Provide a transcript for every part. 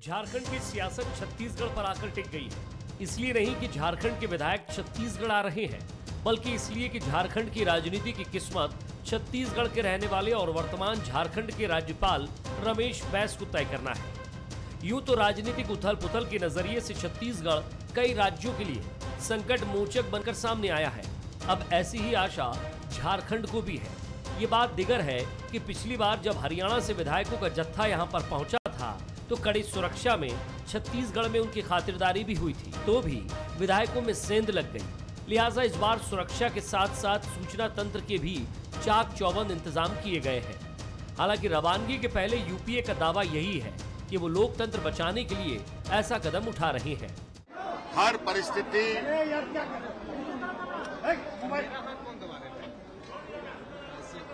झारखंड की सियासत छत्तीसगढ़ पर आकर टिक गई है। इसलिए नहीं कि झारखंड के विधायक छत्तीसगढ़ आ रहे हैं, बल्कि इसलिए कि झारखंड की राजनीति की किस्मत छत्तीसगढ़ के रहने वाले और वर्तमान झारखंड के राज्यपाल रमेश बैस को तय करना है। यूं तो राजनीतिक उथल पुथल के नजरिए से छत्तीसगढ़ कई राज्यों के लिए संकट मोचक बनकर सामने आया है। अब ऐसी ही आशा झारखंड को भी है। ये बात दिगर है कि पिछली बार जब हरियाणा से विधायकों का जत्था यहां पर पहुंचा था तो कड़ी सुरक्षा में छत्तीसगढ़ में उनकी खातिरदारी भी हुई थी, तो भी विधायकों में सेंध लग गई। लिहाजा इस बार सुरक्षा के साथ साथ सूचना तंत्र के भी चाक चौबंद इंतजाम किए गए हैं। हालांकि रवानगी के पहले यूपीए का दावा यही है कि वो लोकतंत्र बचाने के लिए ऐसा कदम उठा रहे हैं। हर परिस्थिति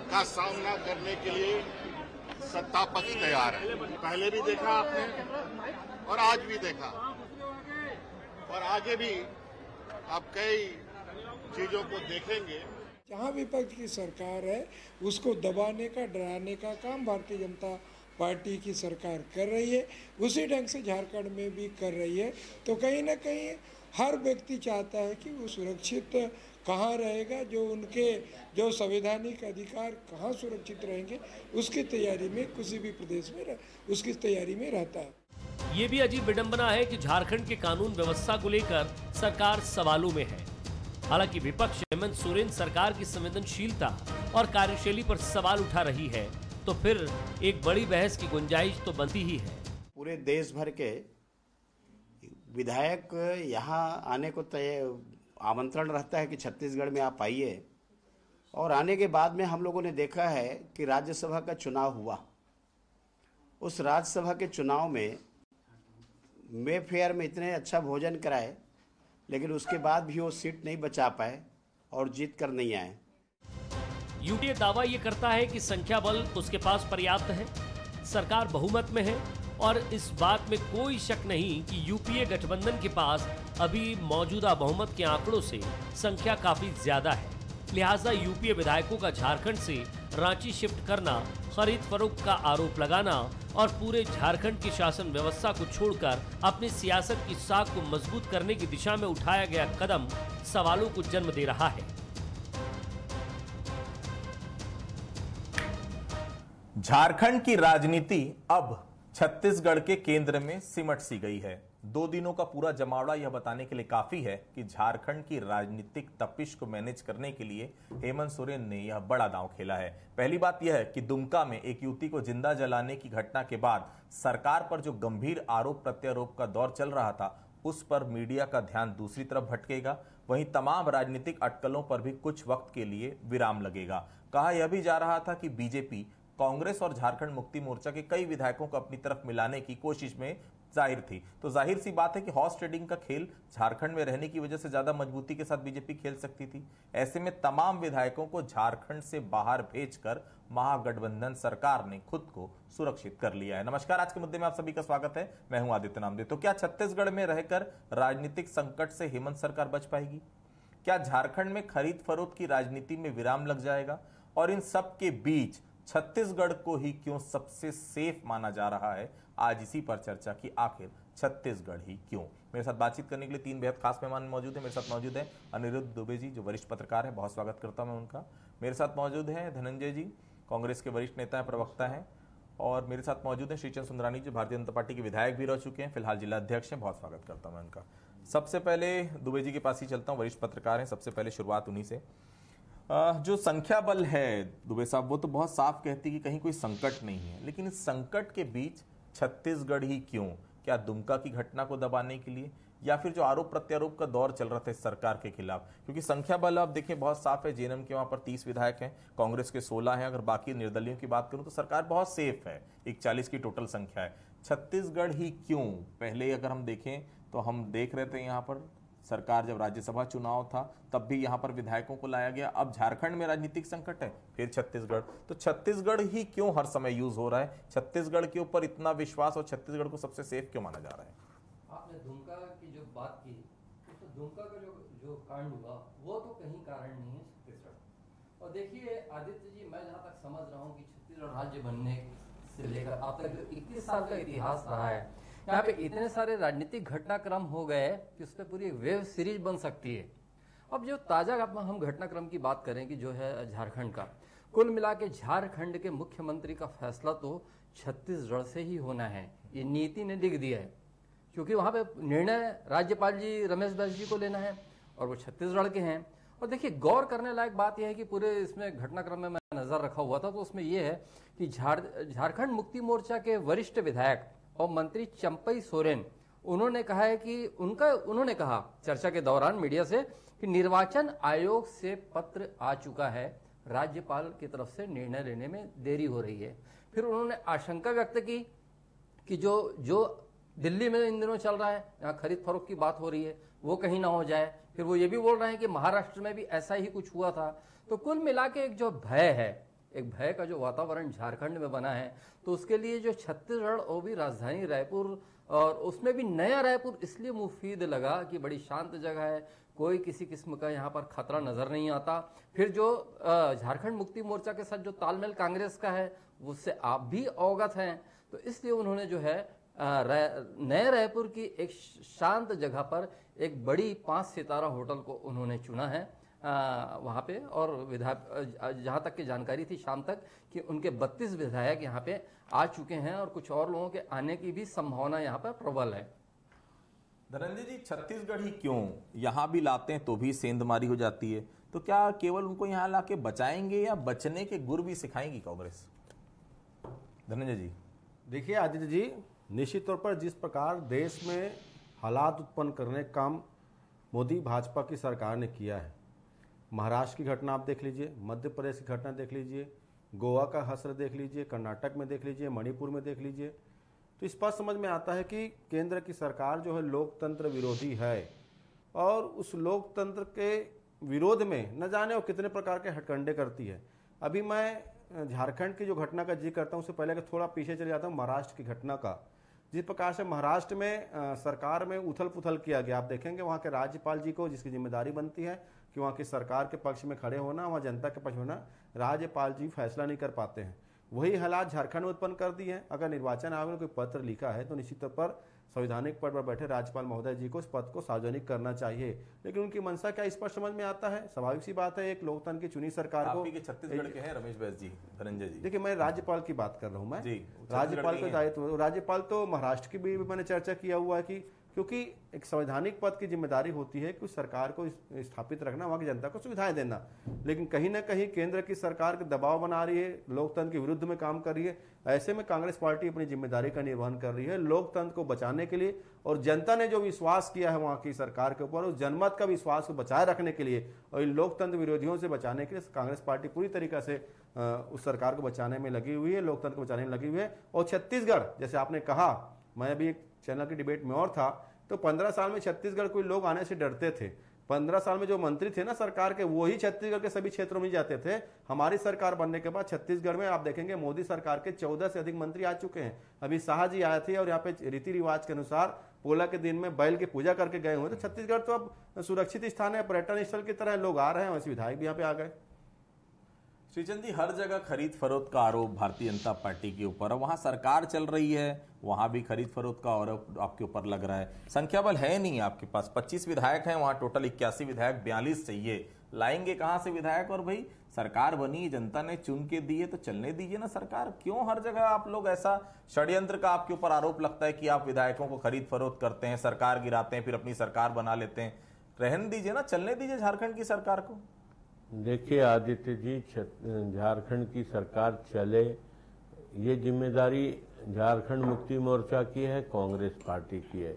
का सामना करने के लिए सत्ता पक्ष तैयार है। पहले भी देखा आपने और आज भी देखा और आगे भी आप कई चीजों को देखेंगे। जहां विपक्ष की सरकार है उसको दबाने का, डराने का काम भारतीय जनता पार्टी की सरकार कर रही है। उसी ढंग से झारखंड में भी कर रही है। तो कहीं ना कहीं हर व्यक्ति चाहता है कि वो सुरक्षित कहाँ रहेगा, जो संवैधानिक अधिकार कहाँ सुरक्षित रहेंगे, उसकी तैयारी में किसी भी प्रदेश में उसकी तैयारी में रहता है। ये भी अजीब विडंबना है कि झारखंड के कानून व्यवस्था को लेकर सरकार सवालों में है। हालांकि विपक्ष हेमंत सोरेन सरकार की संवेदनशीलता और कार्यशैली पर सवाल उठा रही है, तो फिर एक बड़ी बहस की गुंजाइश तो बनती ही है। पूरे देश भर के विधायक यहाँ आने को आमंत्रण रहता है कि छत्तीसगढ़ में आप आइए, और आने के बाद में हम लोगों ने देखा है कि राज्यसभा का चुनाव हुआ। उस राज्यसभा के चुनाव में मेफेयर में इतने अच्छा भोजन कराए, लेकिन उसके बाद भी वो सीट नहीं बचा पाए और जीत कर नहीं आए। यूपीए दावा ये करता है कि संख्या बल उसके पास पर्याप्त है, सरकार बहुमत में है और इस बात में कोई शक नहीं कि यूपीए गठबंधन के पास अभी मौजूदा बहुमत के आंकड़ों से संख्या काफी ज्यादा है। लिहाजा यूपीए विधायकों का झारखंड से रांची शिफ्ट करना, खरीद फरोख्त का आरोप लगाना और पूरे झारखंड की शासन व्यवस्था को छोड़कर अपनी सियासत की साख को मजबूत करने की दिशा में उठाया गया कदम सवालों को जन्म दे रहा है। झारखंड की राजनीति अब छत्तीसगढ़ के केंद्र में सिमट सी गई है। 2 दिनों का पूरा जमावड़ा यह बताने के लिए काफी है कि झारखंड की राजनीतिक तपिश को मैनेज करने के लिए हेमंत सोरेन ने यह बड़ा दांव खेला है। पहली बात यह है कि दुमका में एक युवती को जिंदा जलाने की घटना के बाद सरकार पर जो गंभीर आरोप प्रत्यारोप का दौर चल रहा था, उस पर मीडिया का ध्यान दूसरी तरफ भटकेगा। वहीं तमाम राजनीतिक अटकलों पर भी कुछ वक्त के लिए विराम लगेगा। कहा यह भी जा रहा था कि बीजेपी, कांग्रेस और झारखंड मुक्ति मोर्चा के कई विधायकों को अपनी तरफ मिलाने की कोशिश में जाहिर थी। तो जाहिर सी बात है कि हॉर्स ट्रेडिंग का खेल झारखंड में रहने की वजह से ज्यादा मजबूती के साथ बीजेपी खेल सकती थी। ऐसे में तमाम विधायकों को झारखंड से बाहर भेजकर महागठबंधन सरकार ने खुद को सुरक्षित कर लिया है। नमस्कार, आज के मुद्दे में आप सभी का स्वागत है। मैं हूं आदित्य नामदेव। तो क्या छत्तीसगढ़ में रहकर राजनीतिक संकट से हेमंत सरकार बच पाएगी? क्या झारखंड में खरीद फरोख्त की राजनीति में विराम लग जाएगा? और इन सब के बीच छत्तीसगढ़ को ही क्यों सबसे सेफ माना जा रहा है, आज इसी पर चर्चा की। आखिर छत्तीसगढ़ ही क्यों? मेरे साथ बातचीत करने के लिए 3 बेहद खास मेहमान मौजूद हैं। मेरे साथ मौजूद है अनिरुद्ध दुबे जी, जो वरिष्ठ पत्रकार है, बहुत स्वागत करता हूं मैं उनका। मेरे साथ मौजूद है धनंजय जी, कांग्रेस के वरिष्ठ नेता है, प्रवक्ता है। और मेरे साथ मौजूद है श्रीचंद सुंदरानी, जो भारतीय जनता पार्टी के विधायक भी रह चुके हैं, फिलहाल जिला अध्यक्ष हैं। बहुत स्वागत करता हूं मैं उनका। सबसे पहले दुबे जी के पास ही चलता हूं, वरिष्ठ पत्रकार हैं। सबसे पहले शुरुआत उन्हीं से। जो संख्या बल है दुबे साहब, वो तो बहुत साफ कहती कि कहीं कोई संकट नहीं है, लेकिन इस संकट के बीच छत्तीसगढ़ ही क्यों? क्या दुमका की घटना को दबाने के लिए, या फिर जो आरोप प्रत्यारोप का दौर चल रहा था इस सरकार के खिलाफ? क्योंकि संख्या बल आप देखिए बहुत साफ है। जेएनएम के वहां पर 30 विधायक हैं, कांग्रेस के 16 हैं। अगर बाकी निर्दलियों की बात करूं तो सरकार बहुत सेफ है, 41 की टोटल संख्या है। छत्तीसगढ़ ही क्यों? पहले अगर हम देखें तो हम देख रहे थे यहाँ पर सरकार, जब राज्यसभा चुनाव था तब भी यहां पर विधायकों को लाया गया। अब झारखंड में राजनीतिक संकट है, फिर छत्तीसगढ़। तो छत्तीसगढ़ ही क्यों हर समय यूज हो रहा है? छत्तीसगढ़ के ऊपर इतना विश्वास और छत्तीसगढ़ को सबसे सेफ क्यों माना जा रहा है? आपने दुमका की जो बात की, तो दुमका का जो कांड हुआ वो तो कहीं कारण नहीं है छत्तीसगढ़। और देखिए आदित्य जी, मैं जहाँ तक समझ रहा हूँ कि छत्तीसगढ़ राज्य बनने से लेकर अब तक जो 21 साल का इतिहास रहा है, यहाँ पे इतने सारे राजनीतिक घटनाक्रम हो गए कि उस पर पूरी एक वेब सीरीज बन सकती है। अब जो ताजा हम घटनाक्रम की बात करें कि जो है झारखंड का, कुल मिला के झारखंड के मुख्यमंत्री का फैसला तो छत्तीसगढ़ से ही होना है, ये नीति ने लिख दिया है, क्योंकि वहां पे निर्णय राज्यपाल जी रमेश बैस जी को लेना है और वो छत्तीसगढ़ के हैं। और देखिए, गौर करने लायक बात यह है कि पूरे इसमें घटनाक्रम में मैं नजर रखा हुआ था, तो उसमें यह है कि झारखंड मुक्ति मोर्चा के वरिष्ठ विधायक और मंत्री चंपई सोरेन, उन्होंने कहा है कि उन्होंने कहा चर्चा के दौरान मीडिया से कि निर्वाचन आयोग से पत्र आ चुका है, राज्यपाल की तरफ से निर्णय लेने में देरी हो रही है। फिर उन्होंने आशंका व्यक्त की कि जो दिल्ली में इन दिनों चल रहा है, यहाँ खरीद फरोख्त की बात हो रही है, वो कहीं ना हो जाए। फिर वो ये भी बोल रहे हैं कि महाराष्ट्र में भी ऐसा ही कुछ हुआ था। तो कुल मिला के एक जो भय है, एक भय का जो वातावरण झारखंड में बना है, तो उसके लिए जो छत्तीसगढ़ और भी राजधानी रायपुर, और उसमें भी नया रायपुर इसलिए मुफीद लगा कि बड़ी शांत जगह है, कोई किसी किस्म का यहाँ पर खतरा नजर नहीं आता। फिर जो झारखंड मुक्ति मोर्चा के साथ जो तालमेल कांग्रेस का है, उससे आप भी अवगत हैं, तो इसलिए उन्होंने जो है नए रायपुर की एक शांत जगह पर एक बड़ी 5 सितारा होटल को उन्होंने चुना है वहाँ पे। और विधायक, जहाँ तक की जानकारी थी शाम तक, कि उनके 32 विधायक यहाँ पे आ चुके हैं और कुछ और लोगों के आने की भी संभावना यहाँ पर प्रबल है। धनंजय जी, छत्तीसगढ़ ही क्यों, यहाँ भी लाते हैं तो भी सेंधमारी हो जाती है, तो क्या केवल उनको यहाँ लाके बचाएंगे या बचने के गुर भी सिखाएंगी कांग्रेस? धनंजय जी। देखिए आदित्य जी, निश्चित तौर पर जिस प्रकार देश में हालात उत्पन्न करने का काम मोदी भाजपा की सरकार ने किया है, महाराष्ट्र की घटना आप देख लीजिए, मध्य प्रदेश की घटना देख लीजिए, गोवा का हसर देख लीजिए, कर्नाटक में देख लीजिए, मणिपुर में देख लीजिए, तो स्पष्ट समझ में आता है कि केंद्र की सरकार जो है लोकतंत्र विरोधी है, और उस लोकतंत्र के विरोध में न जाने वो कितने प्रकार के हथकंडे करती है। अभी मैं झारखंड की जो घटना का जिक्र करता हूँ, उससे पहले थोड़ा पीछे चले जाता हूँ महाराष्ट्र की घटना का। जिस प्रकार से महाराष्ट्र में सरकार में उथल पुथल किया गया, आप देखेंगे वहाँ के राज्यपाल जी को, जिसकी जिम्मेदारी बनती है कि वहाँ की सरकार के पक्ष में खड़े होना, वहाँ जनता के पक्ष में होना, राज्यपाल जी फैसला नहीं कर पाते हैं। वही हालात झारखंड में उत्पन्न कर दिए हैं। अगर निर्वाचन आयोग ने कोई पत्र लिखा है तो निश्चित तौर पर संवैधानिक पद पर बैठे राज्यपाल महोदय जी को इस पद को सार्वजनिक करना चाहिए, लेकिन उनकी मंशा क्या स्पष्ट समझ में आता है। स्वाभाविक सी बात है, एक लोकतंत्र की चुनी सरकार को। छत्तीसगढ़ के हैं रमेश बैस जी, धनंजय जी। देखिए, मैं राज्यपाल की बात कर रहा हूँ, मैं जी, राज्यपाल का दायित्व, राज्यपाल तो महाराष्ट्र की भी मैंने चर्चा किया हुआ है कि क्योंकि एक संवैधानिक पद की जिम्मेदारी होती है कि सरकार को स्थापित रखना, वहाँ की जनता को सुविधाएं देना, लेकिन कहीं ना कहीं केंद्र की सरकार के दबाव बना रही है, लोकतंत्र के विरुद्ध में काम कर रही है। ऐसे में कांग्रेस पार्टी अपनी जिम्मेदारी का निर्वहन कर रही है लोकतंत्र को बचाने के लिए, और जनता ने जो विश्वास किया है वहाँ की सरकार के ऊपर, उस जनमत का विश्वास को बचाए रखने के लिए और इन लोकतंत्र विरोधियों से बचाने के लिए कांग्रेस पार्टी पूरी तरीके से उस सरकार को बचाने में लगी हुई है, लोकतंत्र को बचाने में लगी हुई है। और छत्तीसगढ़, जैसे आपने कहा, मैं अभी एक चैनल की डिबेट में और था, तो 15 साल में छत्तीसगढ़ कोई लोग आने से डरते थे। 15 साल में जो मंत्री थे ना सरकार के, वो ही छत्तीसगढ़ के सभी क्षेत्रों में जाते थे। हमारी सरकार बनने के बाद छत्तीसगढ़ में आप देखेंगे मोदी सरकार के 14 से अधिक मंत्री आ चुके हैं। अभी शाह जी आए थे और यहाँ पे रीति रिवाज के अनुसार पोला के दिन में बैल की पूजा करके गए हुए। तो छत्तीसगढ़ तो अब सुरक्षित स्थान है, पर्यटन स्थल की तरह लोग आ रहे हैं, वैसे विधायक भी यहाँ पे आ गए। श्रीचंद जी, हर जगह खरीद फरोख्त का आरोप भारतीय जनता पार्टी के ऊपर है, वहां सरकार चल रही है, वहां भी खरीद फरोख्त का आरोप आपके ऊपर लग रहा है। संख्या बल है नहीं आपके पास, 25 विधायक हैं, वहां टोटल 81 विधायक, 42 चाहिए, लाएंगे कहां से विधायक? और भाई सरकार बनी, जनता ने चुन के दी है तो चलने दीजिए ना सरकार। क्यों हर जगह आप लोग ऐसा षड्यंत्र का आपके ऊपर आरोप लगता है कि आप विधायकों को खरीद फरोख्त करते हैं, सरकार गिराते हैं, फिर अपनी सरकार बना लेते हैं? रहने दीजिए ना, चलने दीजिए झारखंड की सरकार को। देखिए आदित्य जी, झारखंड की सरकार चले, ये जिम्मेदारी झारखंड मुक्ति मोर्चा की है, कांग्रेस पार्टी की है।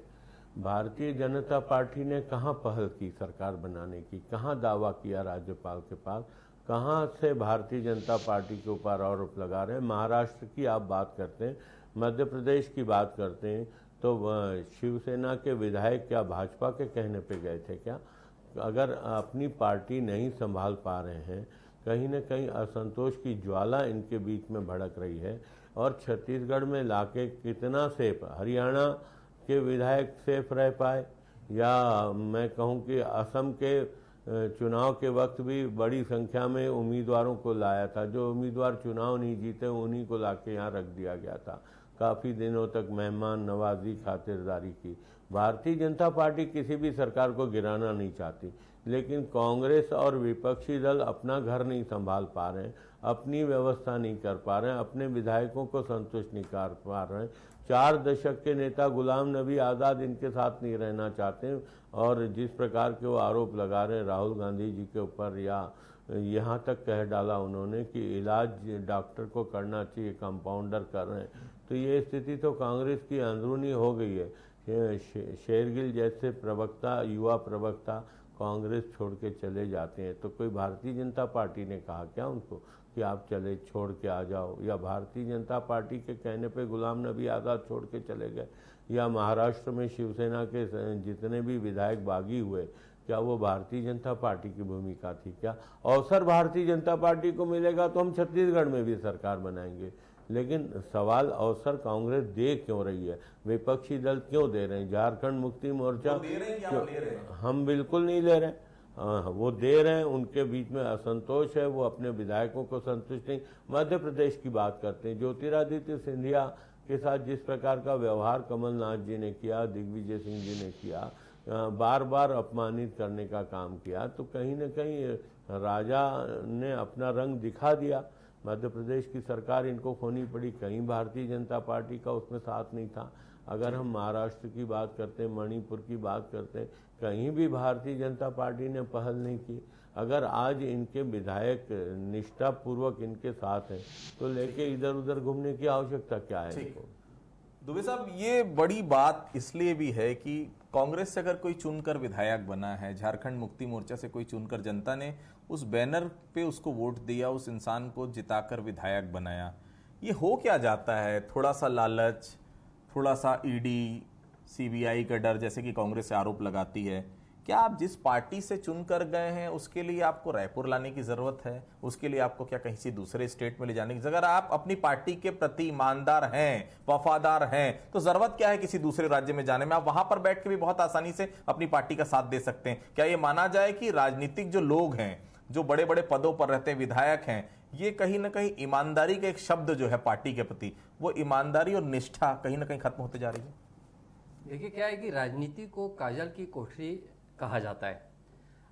भारतीय जनता पार्टी ने कहाँ पहल की सरकार बनाने की, कहाँ दावा किया राज्यपाल के पास, कहाँ से भारतीय जनता पार्टी के ऊपर आरोप लगा रहे हैं। महाराष्ट्र की आप बात करते हैं, मध्य प्रदेश की बात करते हैं, तो शिवसेना के विधायक क्या भाजपा के कहने पे गए थे क्या? अगर अपनी पार्टी नहीं संभाल पा रहे हैं, कहीं न कहीं असंतोष की ज्वाला इनके बीच में भड़क रही है। और छत्तीसगढ़ में लाके कितना सेफ, हरियाणा के विधायक सेफ रह पाए, या मैं कहूं कि असम के चुनाव के वक्त भी बड़ी संख्या में उम्मीदवारों को लाया था, जो उम्मीदवार चुनाव नहीं जीते उन्हीं को लाके यहाँ रख दिया गया था। काफ़ी दिनों तक मेहमान नवाजी खातिरदारी की। भारतीय जनता पार्टी किसी भी सरकार को गिराना नहीं चाहती, लेकिन कांग्रेस और विपक्षी दल अपना घर नहीं संभाल पा रहे हैं, अपनी व्यवस्था नहीं कर पा रहे हैं, अपने विधायकों को संतुष्ट नहीं कर पा रहे हैं। 4 दशक के नेता गुलाम नबी आज़ाद इनके साथ नहीं रहना चाहते और जिस प्रकार के वो आरोप लगा रहे हैं राहुल गांधी जी के ऊपर, या यहाँ तक कह डाला उन्होंने कि इलाज डॉक्टर को करना चाहिए, कंपाउंडर कर रहे हैं, तो ये स्थिति तो कांग्रेस की अंदरूनी हो गई है। शेरगिल जैसे प्रवक्ता, युवा प्रवक्ता कांग्रेस छोड़ के चले जाते हैं, तो कोई भारतीय जनता पार्टी ने कहा क्या उनको कि आप चले छोड़ के आ जाओ, या भारतीय जनता पार्टी के कहने पे गुलाम नबी आज़ाद छोड़ के चले गए, या महाराष्ट्र में शिवसेना के जितने भी विधायक बागी हुए, क्या वो भारतीय जनता पार्टी की भूमिका थी क्या? अवसर भारतीय जनता पार्टी को मिलेगा तो हम छत्तीसगढ़ में भी सरकार बनाएंगे, लेकिन सवाल अवसर कांग्रेस दे क्यों रही है, विपक्षी दल क्यों दे रहे हैं? झारखंड मुक्ति मोर्चा दे रहे हैं या वो ले रहे हैं? हम बिल्कुल नहीं ले रहे, वो दे रहे हैं, उनके बीच में असंतोष है, वो अपने विधायकों को संतुष्ट नहीं। मध्य प्रदेश की बात करते हैं, ज्योतिरादित्य सिंधिया के साथ जिस प्रकार का व्यवहार कमलनाथ जी ने किया, दिग्विजय सिंह जी ने किया, बार बार अपमानित करने का काम किया, तो कहीं न कहीं राजा ने अपना रंग दिखा दिया। मध्य प्रदेश की सरकार इनको खोनी पड़ी, कहीं भारतीय जनता पार्टी का उसमें साथ नहीं था। अगर हम महाराष्ट्र की बात करते हैं, मणिपुर की बात करते हैं, कहीं भी भारतीय जनता पार्टी ने पहल नहीं की। अगर आज इनके विधायक निष्ठापूर्वक इनके साथ हैं, तो लेके इधर उधर घूमने की आवश्यकता क्या है इनको? दुबे साहब, ये बड़ी बात इसलिए भी है कि कांग्रेस से अगर कोई चुनकर विधायक बना है, झारखंड मुक्ति मोर्चा से कोई चुनकर, जनता ने उस बैनर पे उसको वोट दिया, उस इंसान को जिताकर विधायक बनाया, ये हो क्या जाता है? थोड़ा सा लालच, थोड़ा सा ईडी सीबीआई का डर, जैसे कि कांग्रेस से आरोप लगाती है। क्या आप जिस पार्टी से चुनकर गए हैं उसके लिए आपको रायपुर लाने की जरूरत है? उसके लिए आपको क्या कहीं से दूसरे स्टेट में ले जाने की? अगर आप अपनी पार्टी के प्रति ईमानदार हैं, वफादार हैं, तो जरूरत क्या है किसी दूसरे राज्य में जाने में? आप वहां पर बैठ के भी बहुत आसानी से अपनी पार्टी का साथ दे सकते हैं। क्या ये माना जाए कि राजनीतिक जो लोग हैं, जो बड़े बड़े पदों पर रहते हैं, विधायक हैं, ये कहीं ना कहीं ईमानदारी का एक शब्द जो है पार्टी के प्रति, वो ईमानदारी और निष्ठा कहीं ना कहीं खत्म होते जा रही है? देखिए क्या है कि राजनीति को काजल की कोठरी कहा जाता है।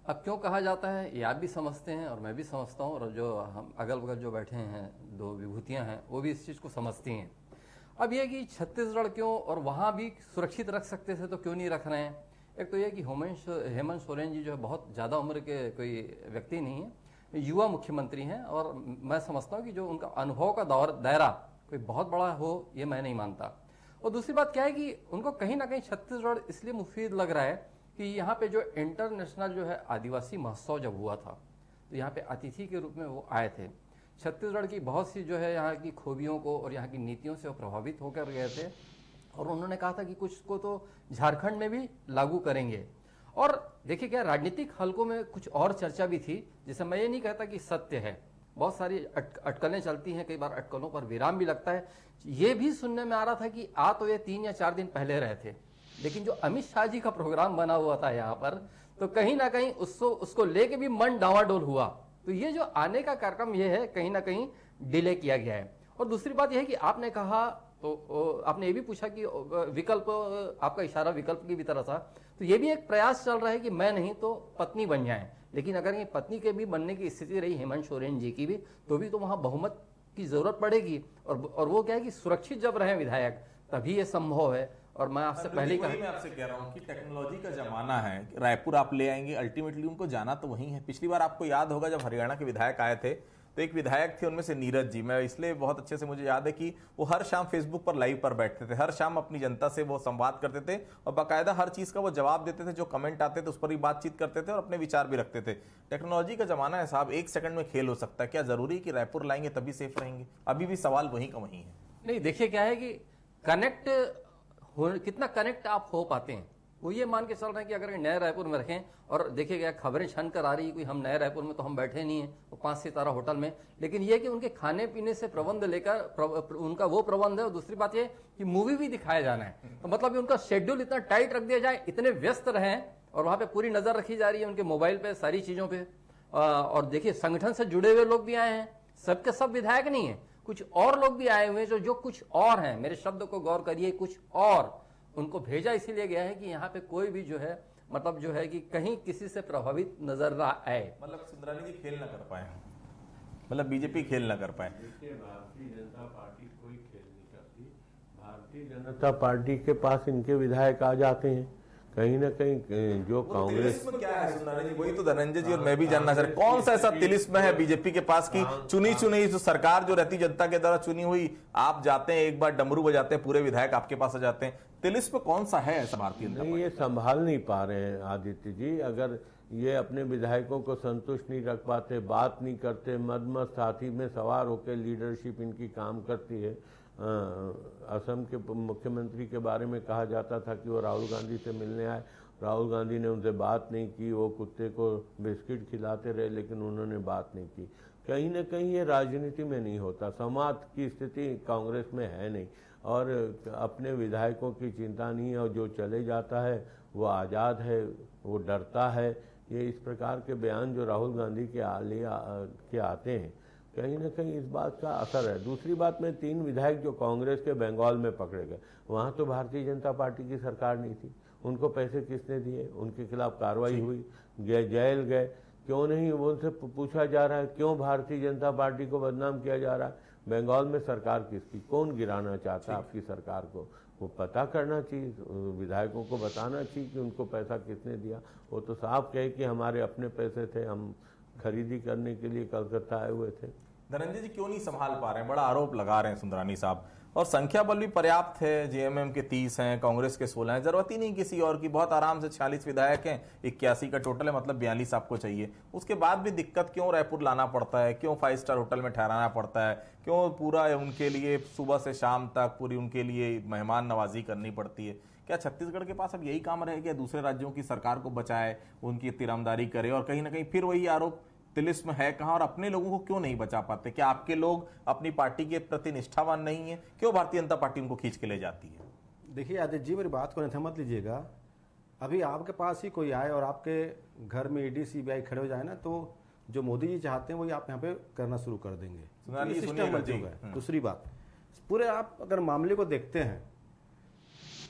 अब क्यों कहा जाता है ये आप भी समझते हैं और मैं भी समझता हूँ, और जो हम अगल बगल जो बैठे हैं दो विभूतियाँ हैं वो भी इस चीज़ को समझती हैं। अब यह कि छत्तीसगढ़ क्यों और वहाँ भी सुरक्षित रख सकते थे तो क्यों नहीं रख रहे हैं? एक तो यह कि हेमंत सोरेन जी जो है बहुत ज़्यादा उम्र के कोई व्यक्ति नहीं है, युवा मुख्यमंत्री हैं, और मैं समझता हूँ कि जो उनका अनुभव का दायरा कोई बहुत बड़ा हो ये मैं नहीं मानता। और दूसरी बात क्या है कि उनको कहीं ना कहीं छत्तीसगढ़ इसलिए मुफीद लग रहा है कि यहाँ पे जो इंटरनेशनल जो है आदिवासी महोत्सव जब हुआ था तो यहाँ पे अतिथि के रूप में वो आए थे। छत्तीसगढ़ की बहुत सी जो है यहाँ की खूबियों को और यहाँ की नीतियों से वो प्रभावित होकर गए थे, और उन्होंने कहा था कि कुछ को तो झारखंड में भी लागू करेंगे। और देखिए क्या राजनीतिक हलकों में कुछ और चर्चा भी थी, जिसे मैं ये नहीं कहता कि सत्य है, बहुत सारी अटकलें चलती हैं, कई बार अटकलों पर विराम भी लगता है। ये भी सुनने में आ रहा था कि आ तो ये 3 या 4 दिन पहले रहे थे, लेकिन जो अमित शाह जी का प्रोग्राम बना हुआ था यहाँ पर, तो कहीं ना कहीं उसको लेके भी मन डावाडोल हुआ। तो ये जो आने का कार्यक्रम ये है कहीं ना कहीं डिले किया गया है। और दूसरी बात यह है कि आपने कहा, तो आपने ये भी पूछा कि विकल्प, आपका इशारा विकल्प की भी तरह था, तो ये भी एक प्रयास चल रहा है कि मैं नहीं तो पत्नी बन जाए। लेकिन अगर ये पत्नी के भी बनने की स्थिति रही हेमंत सोरेन जी की भी, तो भी तो वहां बहुमत की जरूरत पड़ेगी, और वो क्या है कि सुरक्षित जब रहे विधायक तभी ये संभव है। और मैं आपसे पहले मैं आपसे कह रहा हूं कि टेक्नोलॉजी का जमाना है, रायपुर आप ले आएंगे, अल्टीमेटली उनको जाना तो वहीं है। पिछली बार आपको याद होगा जब हरियाणा के विधायक आए थे, तो एक विधायक थे उनमें से नीरज जी, मैं इसलिए बहुत अच्छे से मुझे याद है कि वो हर शाम फेसबुक पर लाइव पर बैठते थे, हर शाम अपनी जनता से वो संवाद करते थे और बाकायदा हर चीज का वो जवाब देते थे, जो कमेंट आते थे उस पर भी बातचीत करते थे और अपने विचार भी रखते थे। टेक्नोलॉजी का जमाना है साहब, 1 सेकंड में खेल हो सकता है। क्या जरूरी है कि रायपुर लाएंगे तभी सेफ रहेंगे? अभी भी सवाल वहीं का वहीं है। नहीं, देखिए क्या है कि कितना कनेक्ट आप हो पाते हैं, वो ये मान के चल रहे हैं कि अगर नए रायपुर में रखें, और देखिए क्या खबरें छन कर आ रही है कि हम नए रायपुर में तो हम बैठे नहीं हैं, वो 5 सितारा होटल में, लेकिन ये कि उनके खाने पीने से प्रबंध लेकर उनका वो प्रबंध है। और दूसरी बात ये कि मूवी भी दिखाया जाना है, तो मतलब उनका शेड्यूल इतना टाइट रख दिया जाए, इतने व्यस्त रहें, और वहां पे पूरी नजर रखी जा रही है उनके मोबाइल पे, सारी चीजों पे। और देखिए संगठन से जुड़े हुए लोग भी आए हैं, सबके सब विधायक नहीं है, कुछ और लोग भी आए हुए हैं जो कुछ और हैं, मेरे शब्द को गौर करिए, कुछ और उनको भेजा इसीलिए गया है कि यहाँ पे कोई भी जो है मतलब जो है कि कहीं किसी से प्रभावित नजर ना आए। मतलब सुंदरानी जी खेल ना कर पाए, मतलब बीजेपी खेल ना कर पाए। भारतीय जनता पार्टी कोई खेल नहीं करती। भारतीय जनता पार्टी के पास इनके विधायक आ जाते हैं, कहीं ना कहीं जो कांग्रेस में क्या है सुंदरानी जी, वही तो धनंजय जी और मैं भी जानना चाह रहे, कौन सा ऐसा तिलिस्म है बीजेपी के पास की चुनी जो सरकार जो रहती जनता के द्वारा चुनी हुई, आप जाते हैं एक बार डमरू बजाते हैं, पूरे विधायक आपके पास आ जाते हैं, तिलिस्म कौन सा है ऐसा भारतीय जनता पार्टी? ये संभाल नहीं पा रहे हैं आदित्य जी। अगर ये अपने विधायकों को संतुष्ट नहीं रख पाते, बात नहीं करते, मदमस्त हाथी में सवार होकर लीडरशिप इनकी काम करती है। असम के मुख्यमंत्री के बारे में कहा जाता था कि वो राहुल गांधी से मिलने आए, राहुल गांधी ने उनसे बात नहीं की, वो कुत्ते को बिस्किट खिलाते रहे लेकिन उन्होंने बात नहीं की। कहीं ना कहीं ये राजनीति में नहीं होता, समाज की स्थिति कांग्रेस में है नहीं, और अपने विधायकों की चिंता नहीं है, और जो चले जाता है वो आज़ाद है, वो डरता है। ये इस प्रकार के बयान जो राहुल गांधी के आते हैं, कहीं ना कहीं इस बात का असर है। दूसरी बात में 3 विधायक जो कांग्रेस के बंगाल में पकड़े गए, वहाँ तो भारतीय जनता पार्टी की सरकार नहीं थी, उनको पैसे किसने दिए, उनके खिलाफ कार्रवाई हुई, जेल गए, क्यों नहीं उनसे पूछा जा रहा है, क्यों भारतीय जनता पार्टी को बदनाम किया जा रहा है? बंगाल में सरकार किसकी, कौन गिराना चाहता है आपकी सरकार को, वो पता करना चाहिए, विधायकों को बताना चाहिए कि उनको पैसा किसने दिया। वो तो साफ कहे कि हमारे अपने पैसे थे, हम खरीदी करने के लिए कलकत्ता आए हुए थे। धनंजय जी क्यों नहीं संभाल पा रहे हैं, बड़ा आरोप लगा रहे हैं सुंदरानी साहब, और संख्या बल भी पर्याप्त है, जेएमएम के 30 हैं, कांग्रेस के 16 हैं, जरूरत ही नहीं किसी और की, बहुत आराम से 46 विधायक हैं, 81 का टोटल है, मतलब 42 आपको चाहिए। उसके बाद भी दिक्कत क्यों रायपुर लाना पड़ता है, क्यों 5 स्टार होटल में ठहराना पड़ता है, क्यों पूरा उनके लिए सुबह से शाम तक पूरी उनके लिए मेहमान नवाजी करनी पड़ती है? क्या छत्तीसगढ़ के पास अब यही काम रह गया, दूसरे राज्यों की सरकार को बचाए, उनकी तिरंदारी करे, और कहीं ना कहीं फिर वही आरोप तिलिस्म है कहां, और अपने लोगों को क्यों नहीं बचा पाते? क्या आपके लोग अपनी पार्टी के प्रति निष्ठावान नहीं है? क्यों भारतीय जनता पार्टी उनको खींच के ले जाती है? देखिए आदित्य जी, मेरी बात को नहीं मत लीजिएगा। अभी आपके पास ही कोई आए और आपके घर में ईडी सीबीआई खड़े हो जाए ना, तो जो मोदी जी चाहते हैं वही आप यहाँ पे करना शुरू कर देंगे, सिस्टम बन चुका है। दूसरी बात, पूरे आप अगर मामले को देखते हैं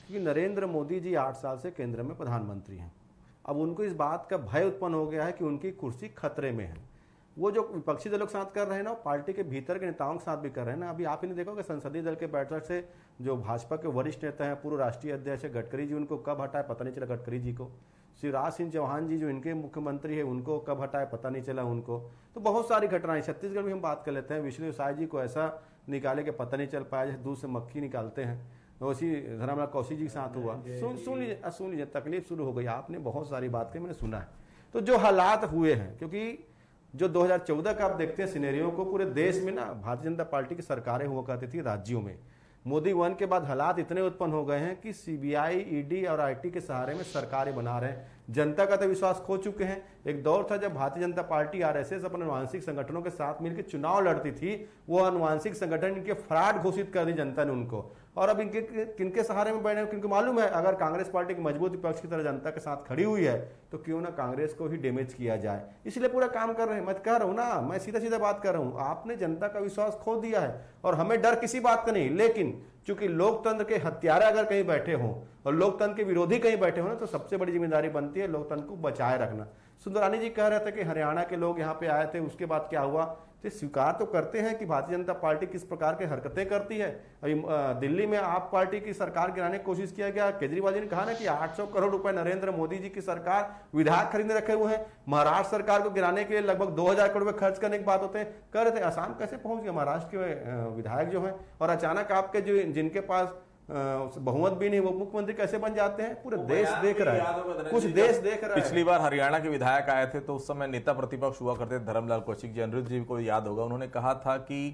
कि नरेंद्र मोदी जी 8 साल से केंद्र में प्रधानमंत्री हैं, अब उनको इस बात का भय उत्पन्न हो गया है कि उनकी कुर्सी खतरे में है। वो जो विपक्षी दलों के साथ कर रहे हैं ना, पार्टी के भीतर के नेताओं के साथ भी कर रहे हैं ना। अभी आप ही ने देखा कि संसदीय दल के बैठक से जो भाजपा के वरिष्ठ नेता हैं, पूर्व राष्ट्रीय अध्यक्ष गडकरी जी, उनको कब हटाए पता नहीं चला गडकरी जी को। शिवराज सिंह चौहान जी जो इनके मुख्यमंत्री है, उनको कब हटाए पता नहीं चला उनको। तो बहुत सारी घटनाएं छत्तीसगढ़ में हम बात कर लेते हैं। विष्णु साय जी को ऐसा निकाले कि पता नहीं चल पाया, जैसे दूध से मक्खी निकालते हैं, उसी धर्मलाल कौशिक जी के साथ हुआ। सुन लीजिए, तकलीफ शुरू हो गई। आपने बहुत सारी बात कही, मैंने सुना है। तो जो हालात हुए हैं, क्योंकि जो 2014 का आप देखते हैं सिनेरियो को, पूरे देश में ना भारतीय जनता पार्टी की सरकारें हुआ करती थी राज्यों में। मोदी 1 के बाद हालात इतने उत्पन्न हो गए हैं कि सीबीआई, ईडी और आईटी के सहारे में सरकारें बना रहे हैं। जनता का तो विश्वास खो चुके हैं। एक दौर था जब भारतीय जनता पार्टी आरएसएस अपने अनुवांशिक संगठनों के साथ मिलकर चुनाव लड़ती थी, वो अनुवांशिक संगठन इनके फ्रॉड घोषित कर दी जनता ने उनको। और अब इनके किनके सहारे में बैठे, क्योंकि मालूम है अगर कांग्रेस पार्टी की मजबूत विपक्ष की तरह जनता के साथ खड़ी हुई है तो क्यों ना कांग्रेस को ही डैमेज किया जाए, इसलिए पूरा काम कर रहे हैं। मैं कह रहा हूं ना, मैं सीधा सीधा बात कर रहा हूं, आपने जनता का विश्वास खो दिया है और हमें डर किसी बात का नहीं। लेकिन चूंकि लोकतंत्र के हत्यारे अगर कहीं बैठे हों और लोकतंत्र के विरोधी कहीं बैठे हो ना, तो सबसे बड़ी जिम्मेदारी बनती है लोकतंत्र को बचाए रखना। सुंदरानी जी कह रहे थे कि हरियाणा के लोग यहाँ पे आए थे, उसके बाद क्या हुआ? तो स्वीकार तो करते हैं कि भारतीय जनता पार्टी किस प्रकार की हरकतें करती है। अभी दिल्ली में आप पार्टी की सरकार गिराने की कोशिश किया गया। केजरीवाल जी ने कहा ना कि 800 करोड़ रुपए नरेंद्र मोदी जी की सरकार विधायक खरीदने रखे हुए हैं। महाराष्ट्र सरकार को गिराने के लिए लगभग 2000 करोड़ रुपए खर्च करने की बात होते हैं। कह रहे थे असम कैसे पहुंच गया महाराष्ट्र के विधायक जो है, और अचानक आपके जो जिनके पास बहुमत भी नहीं वो मुख्यमंत्री कैसे बन जाते हैं? पूरे देश देख रहा है, कुछ देश देख रहा है। पिछली बार हरियाणा के विधायक आए थे तो उस समय नेता प्रतिपक्ष हुआ करते थे धर्मलाल कौशिक जी, अनिरुद्ध जी को याद होगा, उन्होंने कहा था कि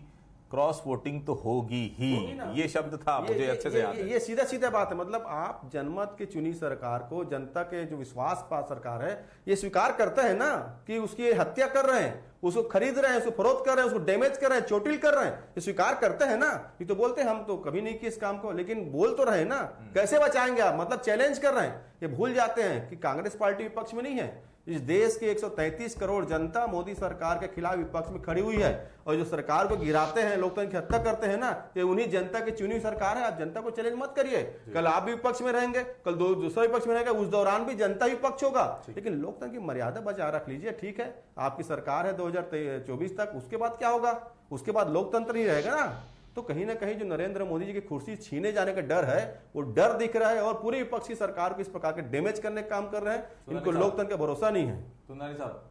क्रॉस वोटिंग तो होगी ही, ये शब्द था, मुझे अच्छे से याद है। ये सीधा सीधा बात है। मतलब आप जनमत की चुनी सरकार को, जनता के जो विश्वास पास सरकार है, ये स्वीकार करता है ना कि उसकी हत्या कर रहे हैं, उसको खरीद रहे हैं, उसको फरोख्त कर रहे हैं, उसको डैमेज कर रहे हैं, चोटिल कर रहे हैं, ये स्वीकार करते हैं ना। ये तो बोलते हैं हम तो कभी नहीं किए इस काम को, लेकिन बोल तो रहे ना। कैसे बचाएंगे आप? मतलब चैलेंज कर रहे हैं। ये भूल जाते हैं कि कांग्रेस पार्टी विपक्ष में नहीं है, इस देश की 133 करोड़ जनता मोदी सरकार के खिलाफ विपक्ष में खड़ी हुई है, और जो सरकार को गिराते हैं, लोकतंत्र की हत्या करते हैं ना, ये उन्हीं जनता की चुनी हुई सरकार है। आप जनता को चैलेंज मत करिए, कल आप भी विपक्ष में रहेंगे, कल दूसरा विपक्ष में रहेगा, उस दौरान भी जनता विपक्ष होगा, लेकिन लोकतंत्र की मर्यादा बचा रख लीजिए। ठीक है, आपकी सरकार है 2024 तक, उसके बाद क्या होगा? उसके बाद लोकतंत्र ही रहेगा ना। तो कहीं ना कहीं जो नरेंद्र मोदी जी की कुर्सी छीने जाने का डर है, वो डर दिख रहा है, और पूरी विपक्ष की सरकार को इस प्रकार के डैमेज करने का काम कर रहे हैं। इनको लोकतंत्र का भरोसा नहीं है। सुनारी साहब,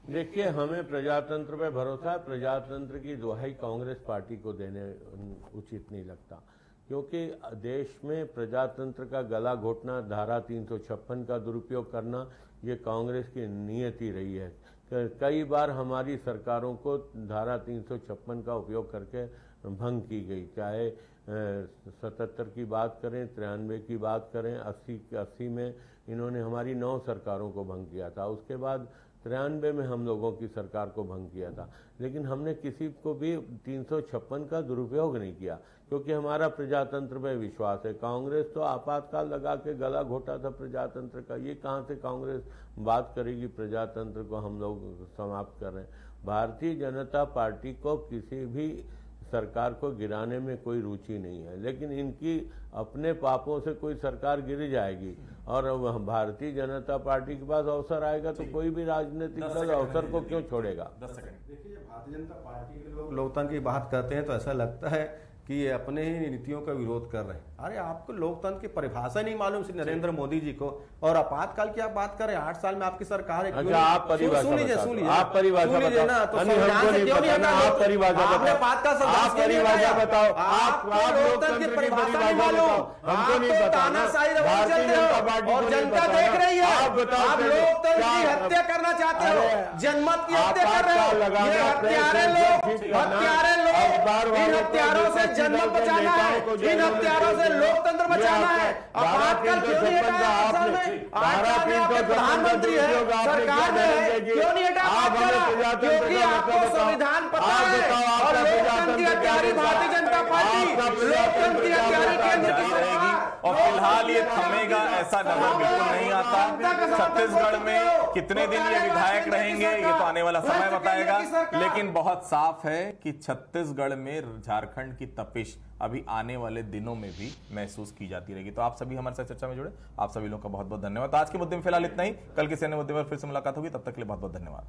देखिए, हमें प्रजातंत्र पे भरोसा है। प्रजातंत्र की दुहाई कांग्रेस पार्टी को देने उचित नहीं लगता, क्योंकि देश में प्रजातंत्र का गला घोटना, धारा 356 का दुरुपयोग करना, ये कांग्रेस की नियति रही है। कई बार हमारी सरकारों को धारा 356 का उपयोग करके भंग की गई, चाहे 77 की बात करें, 93 की बात करें, 80 में इन्होंने हमारी 9 सरकारों को भंग किया था। उसके बाद 93 में हम लोगों की सरकार को भंग किया था, लेकिन हमने किसी को भी 356 का दुरुपयोग नहीं किया, क्योंकि हमारा प्रजातंत्र पे विश्वास है। कांग्रेस तो आपातकाल लगा के गला घोटा था प्रजातंत्र का। ये कहाँ से कांग्रेस बात करेगी प्रजातंत्र को हम लोग समाप्त कर रहे हैं। भारतीय जनता पार्टी को किसी भी सरकार को गिराने में कोई रुचि नहीं है, लेकिन इनकी अपने पापों से कोई सरकार गिर जाएगी, और भारतीय जनता पार्टी के पास अवसर आएगा तो कोई भी राजनीतिक दल अवसर को क्यों छोड़ेगा। 10 सेकंड। देखिए, भारतीय जनता पार्टी के लोग लोकतंत्र की बात करते हैं तो ऐसा लगता है कि ये अपने ही नीतियों का विरोध कर रहे हैं। अरे आपको लोकतंत्र की परिभाषा नहीं मालूम श्री नरेंद्र मोदी जी को, और आपातकाल की आप बात करें, 8 साल में आपकी सरकार है। अच्छा, आप परिभाषा सुन लीजिए ना, तो संविधान आप से क्यों नहीं हटा? आप आपने परिभाषा आपातकाल बताओ। आप लोकतंत्र की परिभाषा नहीं मालूम, हमको नहीं बताना। तानाशाही रवाज चलते हो और जनता देख रही है। आप लोकतंत्र की हत्या करना चाहते हो, जनमत की हत्या कर रहे हो। ये हत्यारे लोग इन हत्यारों से जनमत बचाना है, इन हत्यारों से लोकतंत्र बचाना है। आपातकाल क्यों नहीं हटा? 8 साल में आपके प्रधानमंत्री है, सरकार में है, क्यों नहीं हटा? क्योंकि आपको संविधान पता है, और लोकतंत्र की हत्यारी भारतीय जनता पार्टी, लोकतंत्र की हत्यारी केंद्र की सरकार। और फिलहाल ये थमेगा ऐसा नजर बिल्कुल नहीं आता। छत्तीसगढ़ में कितने दिन ये विधायक रहेंगे ये तो आने वाला समय बताएगा, लेकिन बहुत साफ है कि छत्तीसगढ़ में झारखंड की तपिश अभी आने वाले दिनों में भी महसूस की जाती रहेगी। तो आप सभी हमारे साथ चर्चा में जुड़े, आप सभी लोगों का बहुत बहुत धन्यवाद। आज के मुद्दे में फिलहाल इतना ही, कल किसी अन्य मुद्दे पर फिर से मुलाकात होगी, तब तक के लिए बहुत बहुत धन्यवाद।